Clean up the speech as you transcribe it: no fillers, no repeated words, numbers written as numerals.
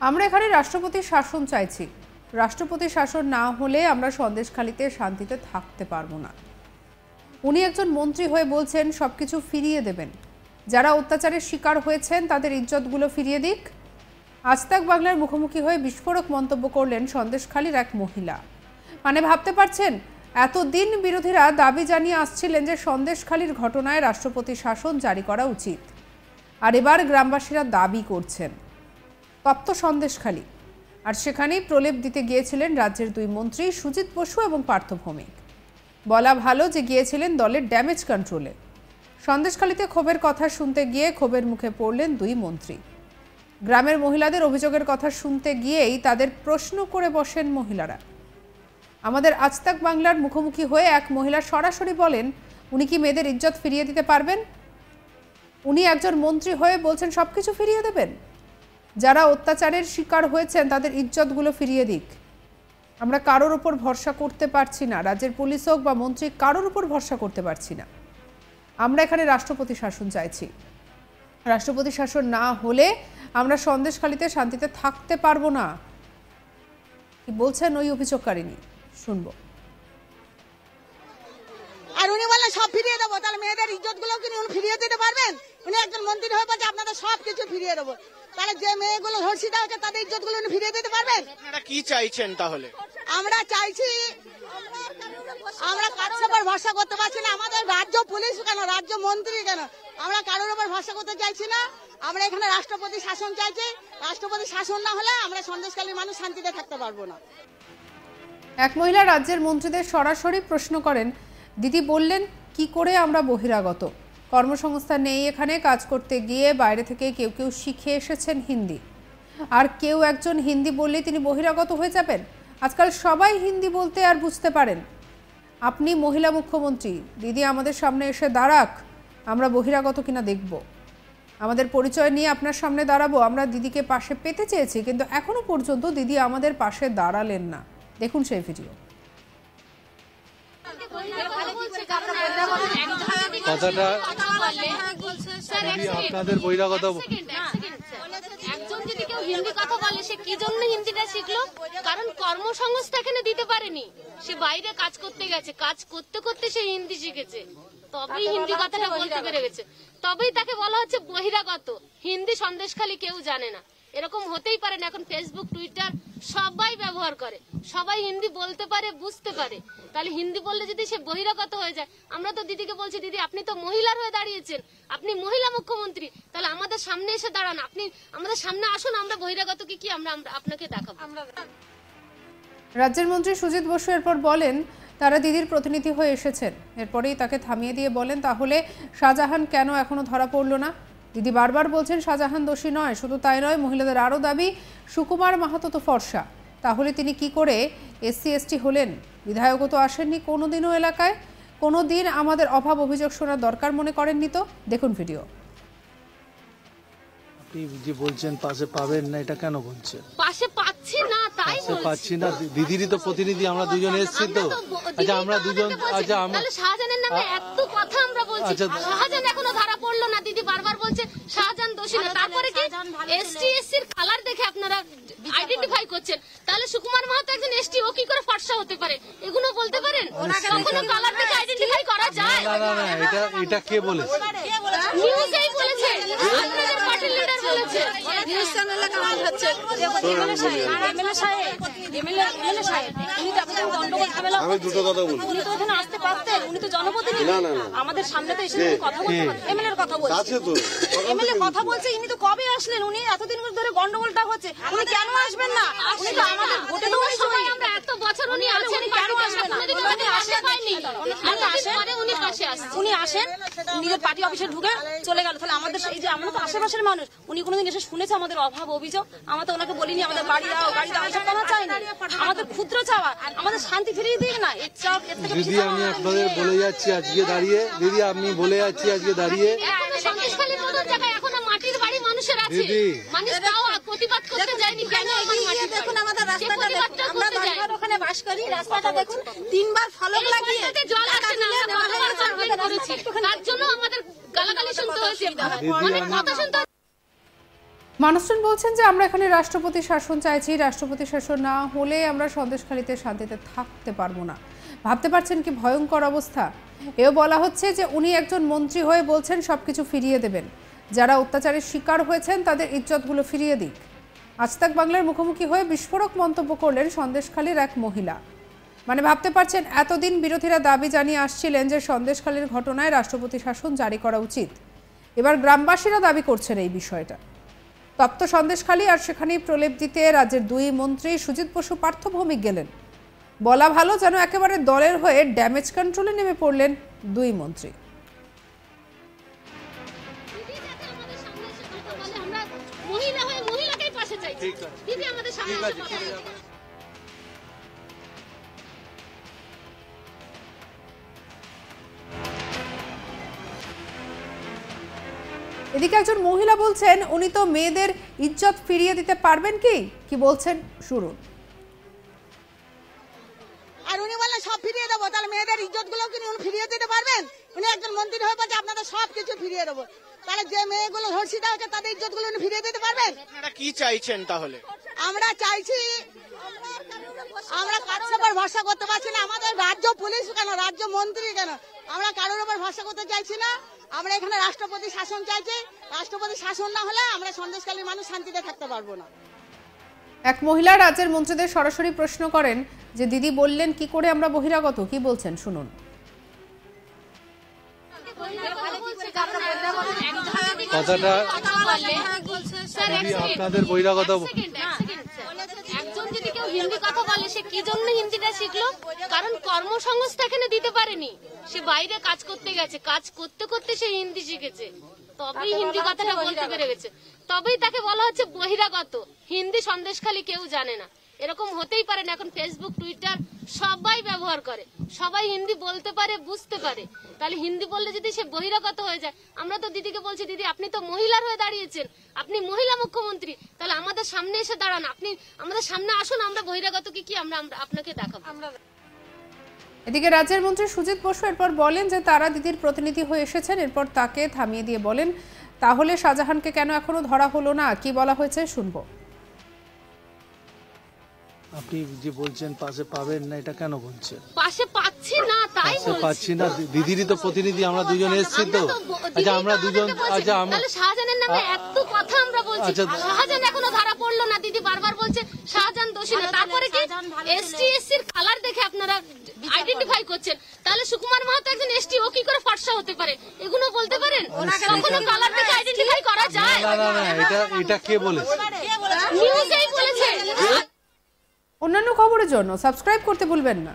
আমরা এখানে রাষ্ট্রপতির শাসন চাইছি। রাষ্ট্রপতির শাসন না হলে আমরা সন্দেশখালীতে শান্তিতে থাকতে পারবো না। উনি একজন মন্ত্রী হয়ে বলছেন সবকিছু ফিরিয়ে দেবেন, যারা অত্যাচারের শিকার হয়েছেন তাদের ইজ্জতগুলো ফিরিয়ে দিক। আজ তাক বাংলার মুখোমুখি হয়ে বিস্ফোরক মন্তব্য করলেন সন্দেশখালীর এক মহিলা। মানে ভাবতে পারছেন, এতদিন বিরোধীরা দাবি জানিয়ে আসছিলেন যে সন্দেশখালীর ঘটনায় রাষ্ট্রপতি শাসন জারি করা উচিত, আর এবার গ্রামবাসীরা দাবি করছেন তপ্ত সন্দেশখালী। আর সেখানেই প্রলেপ দিতে গিয়েছিলেন রাজ্যের দুই মন্ত্রী সুজিত বসু এবং পার্থ ভৌমিক। বলা ভালো যে গিয়েছিলেন দলের ড্যামেজ কন্ট্রোলে। সন্দেশখালীতে ক্ষোভের কথা শুনতে গিয়ে ক্ষোভের মুখে পড়লেন দুই মন্ত্রী। গ্রামের মহিলাদের অভিযোগের কথা শুনতে গিয়েই তাদের প্রশ্ন করে বসেন মহিলারা। আমাদের আজ তাক বাংলার মুখোমুখি হয়ে এক মহিলা সরাসরি বলেন, উনি কি মেয়েদের ইজ্জত ফিরিয়ে দিতে পারবেন? উনি একজন মন্ত্রী হয়ে বলছেন সবকিছু ফিরিয়ে দেবেন, যারা অত্যাচারের শিকার হয়েছেন তাদের ইজ্জতগুলো ফিরিয়ে দিক। আমরা কারোর উপর ভরসা করতে পারছি না, রাজ্যের পুলিশ হোক বা মন্ত্রী, কারোর উপর ভরসা করতে পারছি না। আমরা এখানে রাষ্ট্রপতি শাসন চাইছি। রাষ্ট্রপতি শাসন না হলে আমরা সন্দেশখালীতে শান্তিতে থাকতে পারবো না। কি বলছেন ওই অভিযোগকারিনী, শুনবো। আর উনি বললেন সব ফিরিয়ে দেবো, তাহলে মেয়েদের ইজ্জতগুলো কি উনি ফিরিয়ে দিতে পারবেন? উনি একজন মন্ত্রী হয়ে বলছে আপনাদের সব কিছু ফিরিয়ে দেবো, তাহলে যে মেয়েগুলো ধর্ষিতা হচ্ছে তাদের ইজ্জতগুলো উনি ফিরিয়ে দিতে পারবেন? আপনারা কি চাইছেন তাহলে? আমরা চাইছি, আমরা কারোর উপর ভরসা করতে পারছি না। আমাদের রাজ্য পুলিশ কেন, রাজ্য মন্ত্রী কেন, আমরা কারোর উপর ভরসা করতে চাইছি না। আমরা এখানে রাষ্ট্রপতি শাসন চাইছি। রাষ্ট্রপতি শাসন না হলে আমরা সন্দেশখালীর মানুষ শান্তিতে থাকতে পারবো না। এক মহিলা রাজ্যের মন্ত্রীদের সরাসরি প্রশ্ন করেন, দিদি বললেন কি করে আমরা বহিরাগত? কর্মসংস্থান নেই এখানে, কাজ করতে গিয়ে বাইরে থেকে কেউ কেউ শিখে এসেছেন হিন্দি, আর কেউ একজন হিন্দি বললে তিনি বহিরাগত হয়ে যাবেন? আজকাল সবাই হিন্দি বলতে আর বুঝতে পারেন। আপনি মহিলা মুখ্যমন্ত্রী, দিদি আমাদের সামনে এসে দাঁড়াক, আমরা বহিরাগত কিনা দেখব। আমাদের পরিচয় নিয়ে আপনার সামনে দাঁড়াবো। আমরা দিদিকে পাশে পেতে চেয়েছি, কিন্তু এখনো পর্যন্ত দিদি আমাদের পাশে দাঁড়ালেন না। দেখুন সেই ভিডিও। কথাটা আপনাদের বহিরাগত। একজন যদি কেউ হিন্দি কথা বলে, সে কি জন্য হিন্দিটা শিখলো? কারণ কর্মসংস্থান এখানে দিতে পারেনি, সে বাইরে কাজ করতে গেছে, কাজ করতে করতে সে হিন্দি শিখেছে, তবেই হিন্দি কথাটা বলতে পেরে গেছে, তবেই তাকে বলা হচ্ছে বহিরাগত। হিন্দি সন্দেশখালী কেউ জানে না, এরকম হতেই পারে না। এখন ফেসবুক, টুইটার সবাই ব্যবহার করে, সবাই হিন্দি বলতে পারে, বুঝতে পারে। তাহলে হিন্দি বললে যদি সে বহিরাগত হয়ে যায়, আমরা তো দিদিকে বলছি, দিদি আপনি তো মহিলার হয়ে দাঁড়িয়েছেন, আপনি মহিলা মুখ্যমন্ত্রী, তাহলে আমাদের সামনে এসে দাঁড়ান, আপনি আমাদের সামনে আসুন, আমরা বহিরাগত কি আমরা আপনাকে দেখাবো। রাজ্যের মন্ত্রী সুজিত বসু এরপর বলেন তারা দিদির প্রতিনিধি হয়ে এসেছেন। এরপরেই তাকে থামিয়ে দিয়ে বলেন, তাহলে শাহজাহান কেন এখনো ধরা পড়ল না? দিদি বারবার বলছেন শাহজাহান দোষী নয়। শুধু তাই নয়, মহিলাদের আরও দাবি সুকুমার মাহাতো তো ফর্সা, তাহলে তিনি কি করে SC ST হলেন? বিধায়কও তো আসেননি কোনোদিনও এলাকায়। কোনোদিন আমাদের অভাব অভিযোগ শোনার দরকার মনে করেননি তো। দেখুন ভিডিও। আপনি যে বলছেন পাশে পাবেন না, এটা কেন বলছেন? পাশে পাচ্ছি না, তাই বলছি। পাচ্ছি না, দিদিরই তো প্রতিনিধি, আমরা দুজন এসেছি তো। আচ্ছা আমরা দুজন, আচ্ছা আমরা শাহজাহানের নামে এত কথা আমরা বলছি, শাহজাহান এখনো ধরা পড়লো না। দিদি বারবার বলছে শাহজাহান দোষী না, তারপরে কি ST SC এর কালার দেখে আপনারা আইডেন্টিফাই করছেন, তাহলে সুকুমার মাহাতো একজন ST, ও কি করে ফর্সা হতে পারে? এগুলো বলতে পারেন? কখনো কালার দেখে আইডেন্টিফাই করা যায়? না না না, এটা কে বলেছে? নিউজেই বলেছে, আপনাদের পার্টির লিডার বলেছে, নিউজ চ্যানেলে কাজ হচ্ছে। আমি দুটো কথা বলি। উনি তো ওখানে আসতে পারতেন, উনি তো জনপ্রতিনিধি। আমাদের সামনে তো এসে কথা বলতে পারেন। MLA কথা বলছে, MLA কথা বলছে, ইনি তো কবে আসলেন? উনি এতদিন ধরে গন্ডগোলটা হচ্ছে, উনি কেন আসবেন না? উনি তো আমাদের ভোটে তো সময় আমরা এত বছর উনি আছেন, কেন আসবেন না? উনি আসে পায়নি, উনি আসেন নিজের পার্টি অফিসে ঢুকে চলে গেল। তাহলে আমাদের এই যে আমরা তো আশেপাশের মানুষ, উনি কোনোদিন এসে শুনেছে আমাদের অভাব অভিযোগ? আমরা তো ওনাকে বলিনি আমাদের বাড়ি দাও, গাড়ি দাও, এসব কেন চাইনি? আমাদের ক্ষুদ্র চাওয়া, আমাদের শান্তি ফিরিয়ে দিক না। দিদি আমি আপনাদের বলে যাচ্ছি আজকে দাঁড়িয়ে, দিদি আমি বলে যাচ্ছি আজকে দাঁড়িয়ে, সন্দেশখালীর মতো জায়গায় এখন মাটির বাড়ি মানুষের আছে, মানুষ তাও প্রতিবাদ করতে যায়নি কেন? দেখুন আমাদের রাস্তাটা দেখুন, আমরা বাড়িঘর ওখানে বাস করি, রাস্তাটা দেখুন, 3 বার ফলক লাগিয়ে জল আসে না, তার জন্য আমাদের গালাগালি শুনতে হয়েছে, অনেক কথা শুনতে। মানুষজন বলছেন যে আমরা এখানে রাষ্ট্রপতি শাসন চাইছি, রাষ্ট্রপতি শাসন না হলে আমরা সন্দেশখালীতে শান্তিতে থাকতে পারবো না। ভাবতে পারছেন কি ভয়ঙ্কর অবস্থা। এও বলা হচ্ছে যে উনি একজন মন্ত্রী হয়ে বলছেন সবকিছু ফিরিয়ে দেবেন, যারা অত্যাচারের শিকার হয়েছেন তাদের ইজ্জতগুলো ফিরিয়ে দিক। আজ তাক বাংলার মুখোমুখি হয়ে বিস্ফোরক মন্তব্য করলেন সন্দেশখালীর এক মহিলা। মানে ভাবতে পারছেন, এতদিন বিরোধীরা দাবি জানিয়ে আসছিলেন যে সন্দেশখালীর ঘটনায় রাষ্ট্রপতি শাসন জারি করা উচিত। এবার গ্রামবাসীরা দাবি করছেন এই বিষয়টা। তপ্ত সন্দেশখালী আর সেখানেই প্রলেপ দিতে রাজ্যের দুই মন্ত্রী সুজিত বসু পার্থ ভৌমিক গেলেন। বলা ভালো যেন একেবারে দলের হয়ে ড্যামেজ কন্ট্রোলে নেমে পড়লেন দুই মন্ত্রী। এদিকে একজন মহিলা বলছেন উনি তো মেয়েদের ইজ্জত ফিরিয়ে দিতে পারবেন কি বলছেন শুনুন। আর উনি বললেন সব ফিরিয়ে দেবো, তাহলে মেয়েদের ইজ্জত গুলো কি উনি ফিরিয়ে দিতে পারবেন? উনি একজন মন্ত্রী হয়ে বলছে আপনাদের সব কিছু ফিরিয়ে দেবো, তাহলে যে মেয়েগুলো ধর্ষিতা হচ্ছে তাদের ইজ্জত গুলো উনি ফিরিয়ে দিতে পারবেন? আপনারা কি চাইছেন তাহলে? আমরা চাইছি, আমরা কারোর উপর ভরসা করতে পারছি না। আমাদের রাজ্য পুলিশ কেন, রাজ্য মন্ত্রী কেন, আমরা কারোর উপর ভরসা করতে চাইছি না। আমরা এখানে রাষ্ট্রপতি শাসন চাইছি। রাষ্ট্রপতি শাসন না হলে আমরা সন্দেশখালীর মানুষ শান্তিতে থাকতে পারবো না। এক মহিলা রাজ্যের মন্ত্রীদের সরাসরি প্রশ্ন করেন যে দিদি বললেন কি করে আমরা বহিরাগত, কি বলছেন শুনুন। কথাটা আপনাদের বহিরাগত। একজন যদি কেউ হিন্দি কথা বলে সে কি জন্য হিন্দিটা শিখলো? কারণ কর্মসংস্থান এখানে দিতে পারেনি, সে বাইরে কাজ করতে গেছে, কাজ করতে করতে সে হিন্দি শিখেছে, তবেই হিন্দি কথাটা বলতে পেরে গেছে, তবেই তাকে বলা হচ্ছে বহিরাগত। হিন্দি সন্দেশখালী কেউ জানে না, এরকম হতেই পারে না। এখন ফেসবুক টুইটার সবাই ব্যবহার করে, সবাই হিন্দি বলতে পারে, বুঝতে পারে, তাহলে হিন্দি বললে যদি সে বহিরাগত হয়ে যায়। আমরা তো দিদিকে বলছি দিদি আপনি তো মহিলার হয়ে দাঁড়িয়েছেন, আপনি মহিলা মুখ্যমন্ত্রী, তাহলে আমাদের সামনে এসে দাঁড়ান, আপনি আমাদের সামনে আসুন, আমরা বহিরাগত কি আমরা আপনাকে দেখাবো। এদিকে রাজ্যের মন্ত্রী সুজিত বসু এরপর বলেন যে তারা দিদির প্রতিনিধি হয়ে এসেছেন। এরপর তাকে থামিয়ে দিয়ে বলেন তাহলে শাহজাহানকে কেন এখনো ধরা হলো না, কি বলা হয়েছে শুনবো। আপনি যে বলছেন পাশে পাবেন না, এটা কেন বলছেন? পাশে পাচ্ছি না তাই বলছি। পাচ্ছি না, দিদিরই তো প্রতিনিধি, আমরা দুজন এসেছি তো। আচ্ছা আমরা দুজন, আচ্ছা আমরা শাহজাহানের নামে এত কথা আমরা বলছি, শাহজাহান এখনো ধরা পড়লো না। দিদি বারবার বলছে শাহজাহান দোষী না, তারপরে কি এসটি এসসির কালার দেখে আপনারা আইডেন্টিফাই করছেন, তাহলে সুকুমার মাহাতো একজন এসটি, ও কি করে ফর্সা হতে পারে? এগুলো বলতে পারেন? কখনো কালার দেখে আইডেন্টিফাই করা যায়? না, এটা কে বলেছে? নিউজেই বলেছে। অন্যান্য খবরের জন্য সাবস্ক্রাইব করতে ভুলবেন না।